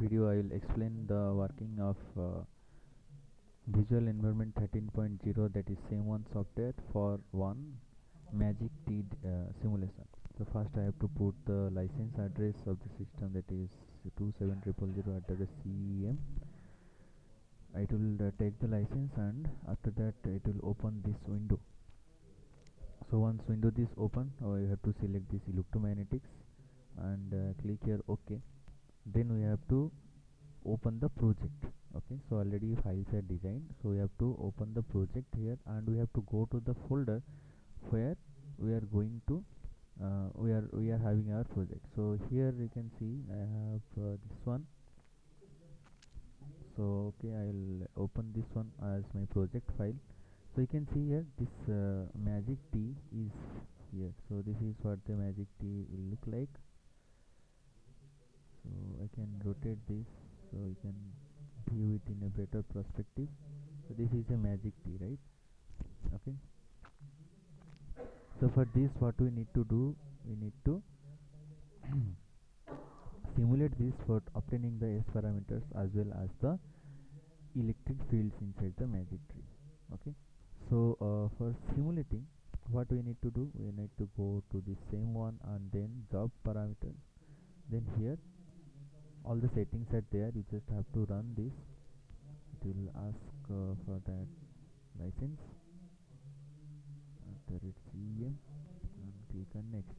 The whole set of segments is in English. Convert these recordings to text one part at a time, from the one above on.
video I will explain the working of Visual Environment 13.0, that is CEM1 software for one Magic T simulation. So first I have to put the license address of the system, that is 27000 at the CEM. It will take the license, and after that it will open this window. So once window is open, you have to select this electromagnetics and click here OK. Then we have to open the project. Okay, so already files are designed, so we have to open the project here, and we have to go to the folder where we are going to we are having our project. So here you can see I have this one. So okay, I'll open this one as my project file. So you can see here this magic T is here. So this is what the magic T will look like. So I can rotate this so you can view it in a better perspective. So this is a magic T, right? Okay, so for this what we need to do, we need to simulate this for obtaining the S parameters as well as the electric fields inside the magic tree. Okay, so for simulating, what we need to do, we need to go to the same one and then job parameters. Then here all the settings are there, you just have to run this. It will ask for that license after its CEM and click on next.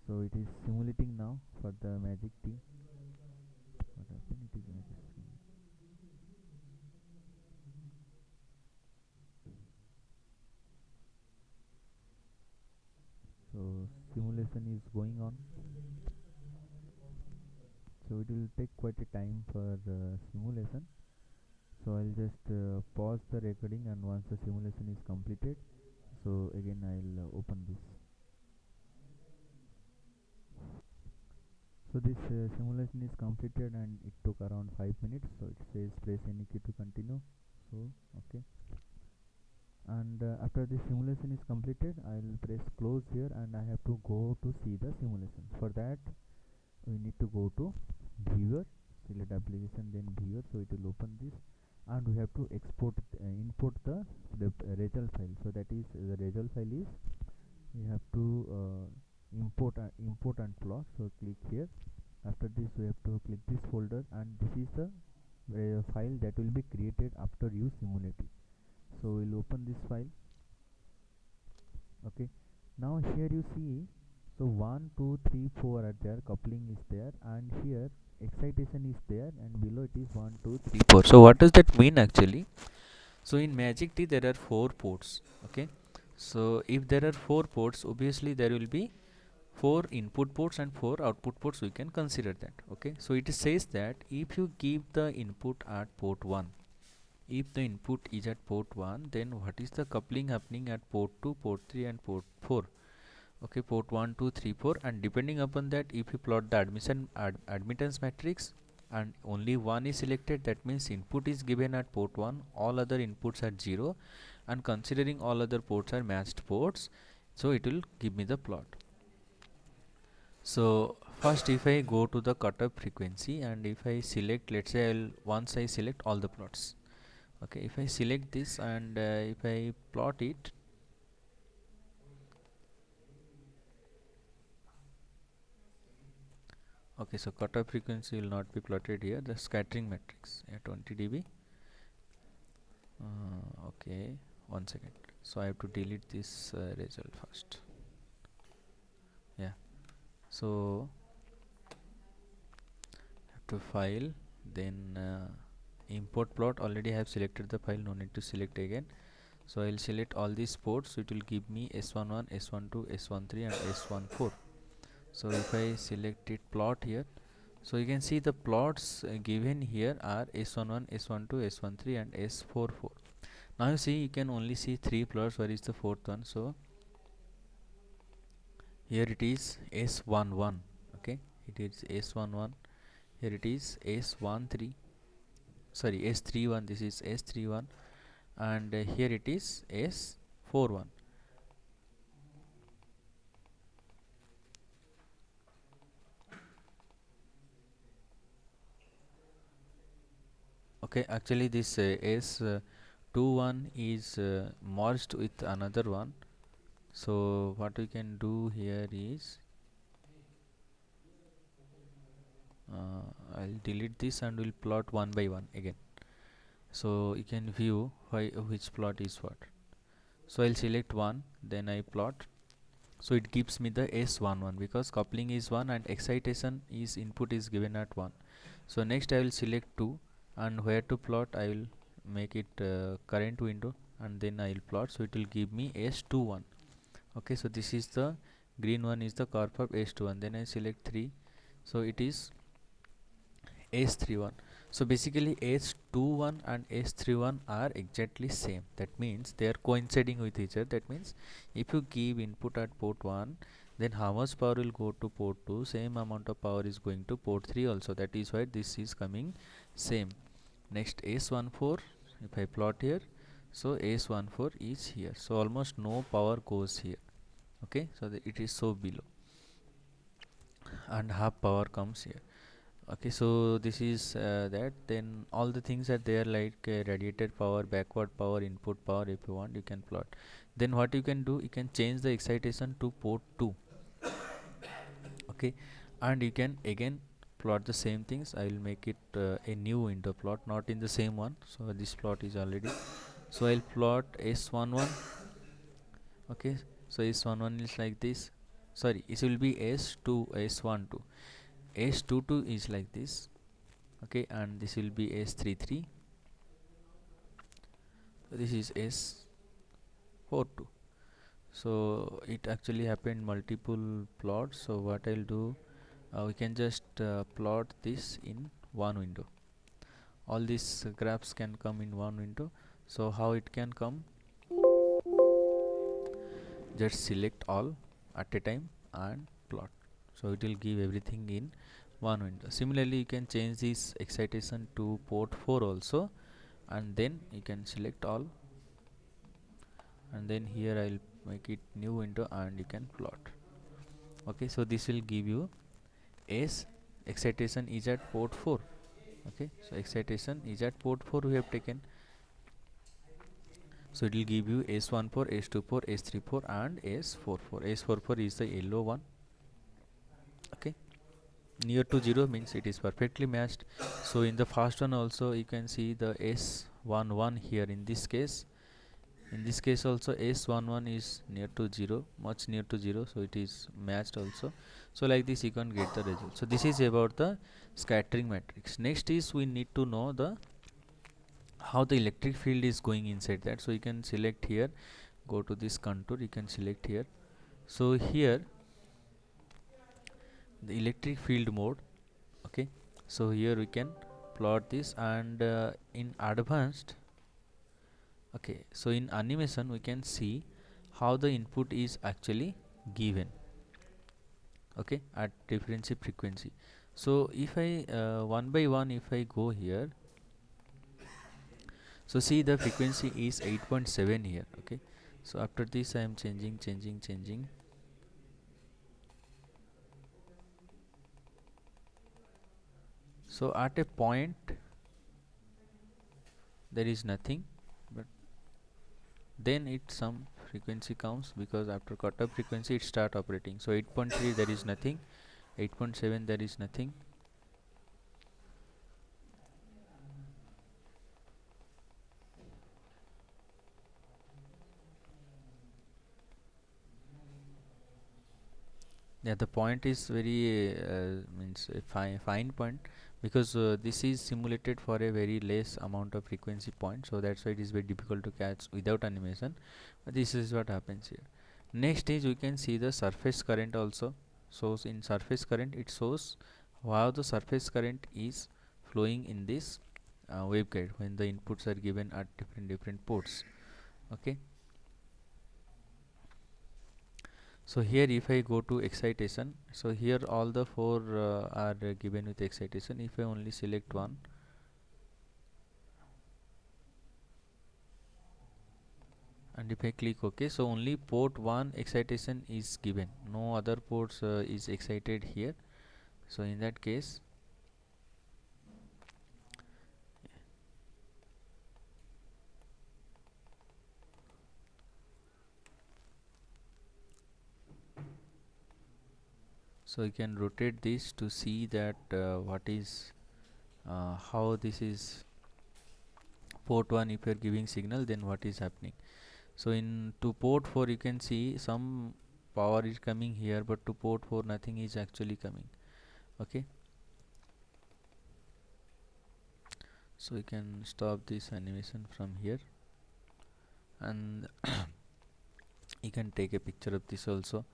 So it is simulating now for the magic T. What happened? It is magic screen. So simulation is going on. So it will take quite a time for simulation. So I'll just pause the recording, and once the simulation is completed, so again I'll open this. So this simulation is completed and it took around 5 minutes. So it says press any key to continue. So okay, and after the simulation is completed, I'll press close here, and I have to go to see the simulation. For that we need to go to viewer, select application, then viewer. So it will open this, and we have to export import the result file. So that is the result file is, we have to import and plot. So click here. After this we have to click this folder, and this is the file that will be created after you simulate it. So we'll open this file. Okay, now here you see, so 1 2 3 4 are there, coupling is there, and here excitation is there, and below it is 1 2 3 4. So what does that mean actually? So in magic T there are 4 ports. Okay, so if there are 4 ports, obviously there will be 4 input ports and 4 output ports. We can consider that. Okay, so it says that if you give the input at port 1, if the input is at port 1, then what is the coupling happening at port 2, port 3 and port 4? Okay, port 1 2 3 4, and depending upon that, if you plot the admittance matrix and only one is selected, that means input is given at port 1, all other inputs are 0, and considering all other ports are matched ports, so it will give me the plot. So first if I go to the cutoff frequency, and if I select, let's say once I select all the plots. Okay, if I select this and if I plot it, okay, so cutoff frequency will not be plotted here, the scattering matrix at 20 dB. Okay, 1 second, so I have to delete this result first. Yeah, so have to file, then import plot. Already I have selected the file, no need to select again. So I'll select all these ports, so it will give me S11, S12, S13 and S14. So if I select it, plot here, so you can see the plots given here are S11, S12, S13 and S44. Now you see, you can only see 3 plots. Where is the fourth one? So here it is S11. Okay, it is S11. Here it is S13. Sorry, S31. This is S31, and here it is S41. Okay, actually this S21 is merged with another one. So what we can do here is I'll delete this and we'll plot one by one again. So you can view which plot is what. So I'll select one, then I plot. So it gives me the S11 because coupling is 1 and excitation is input is given at 1. So next I will select 2, and where to plot I will make it current window, and then I will plot. So it will give me S21. Okay, so this is the green one is the curve of S21. Then I select 3, so it is S31. So basically S21 and S31 are exactly same. That means they are coinciding with each other. That means if you give input at port 1, then how much power will go to port 2, same amount of power is going to port 3 also. That is why this is coming same. Next S14, if I plot here, so S14 is here. So almost no power goes here. Okay, so it is so below, and half power comes here. Okay, so this is that. Then all the things are there, like radiated power, backward power, input power. If you want, you can plot. Then what you can do, you can change the excitation to port 2. Okay, and you can again plot the same things. I will make it a new window plot, not in the same one. So this plot is already, so I'll plot S11. Okay, so S11 is like this. Sorry, it will be S2, S12. S22 is like this. Okay, and this will be S33. This is S42. So it actually happened multiple plots. So what I'll do, we can just plot this in one window. All these graphs can come in one window. So how it can come, just select all at a time and plot. So it will give everything in one window. Similarly, you can change this excitation to port 4 also, and then you can select all, and then here I'll make it new window and you can plot. Okay, so this will give you S excitation is at port 4. Okay, so excitation is at port 4 we have taken. So it will give you S14, S24, S34 and S44. S44 is the yellow one. Okay, near to 0 means it is perfectly matched. So in the first one also you can see the S11 here. In this case also S11 is near to 0, much near to 0, so it is matched also. So like this you can get the result. So this is about the scattering matrix. Next is we need to know the how the electric field is going inside that. So you can select here, go to this contour, you can select here. So here the electric field mode. Okay, so here we can plot this, and in advanced, okay, so in animation we can see how the input is actually given, okay, at differential frequency. So if I one by one, if I go here, so see the frequency is 8.7 here. Okay, so after this I am changing. So at a point there is nothing, but then it some frequency comes, because after cutoff frequency it start operating. So 8.3 there is nothing, 8.7 there is nothing. Yeah, the point is very means a fine point, because this is simulated for a very less amount of frequency point, so that's why it is very difficult to catch without animation. But this is what happens here. Next is we can see the surface current also. So in surface current it shows how the surface current is flowing in this waveguide when the inputs are given at different ports. Okay, so here if I go to excitation, so here all the four are given with excitation. If I only select one, and if I click OK, so only port 1 excitation is given, no other ports is excited here. So in that case, So you can rotate this to see that what is how this is port 1. If you are giving signal, then what is happening. So in to port 4 you can see some power is coming here, but to port 4 nothing is actually coming. Okay, so you can stop this animation from here, and you can take a picture of this also.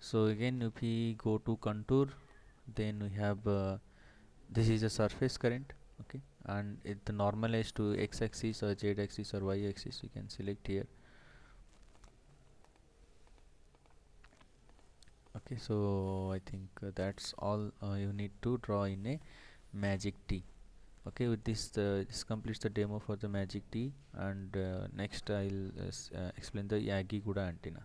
So again, if we go to contour, then we have this is a surface current. Okay, and it normalized to x-axis or z-axis or y-axis. We can select here. Okay, so I think that's all you need to draw in a magic T. Okay, with this this completes the demo for the magic T, and next I'll explain the Yagi Guda antenna.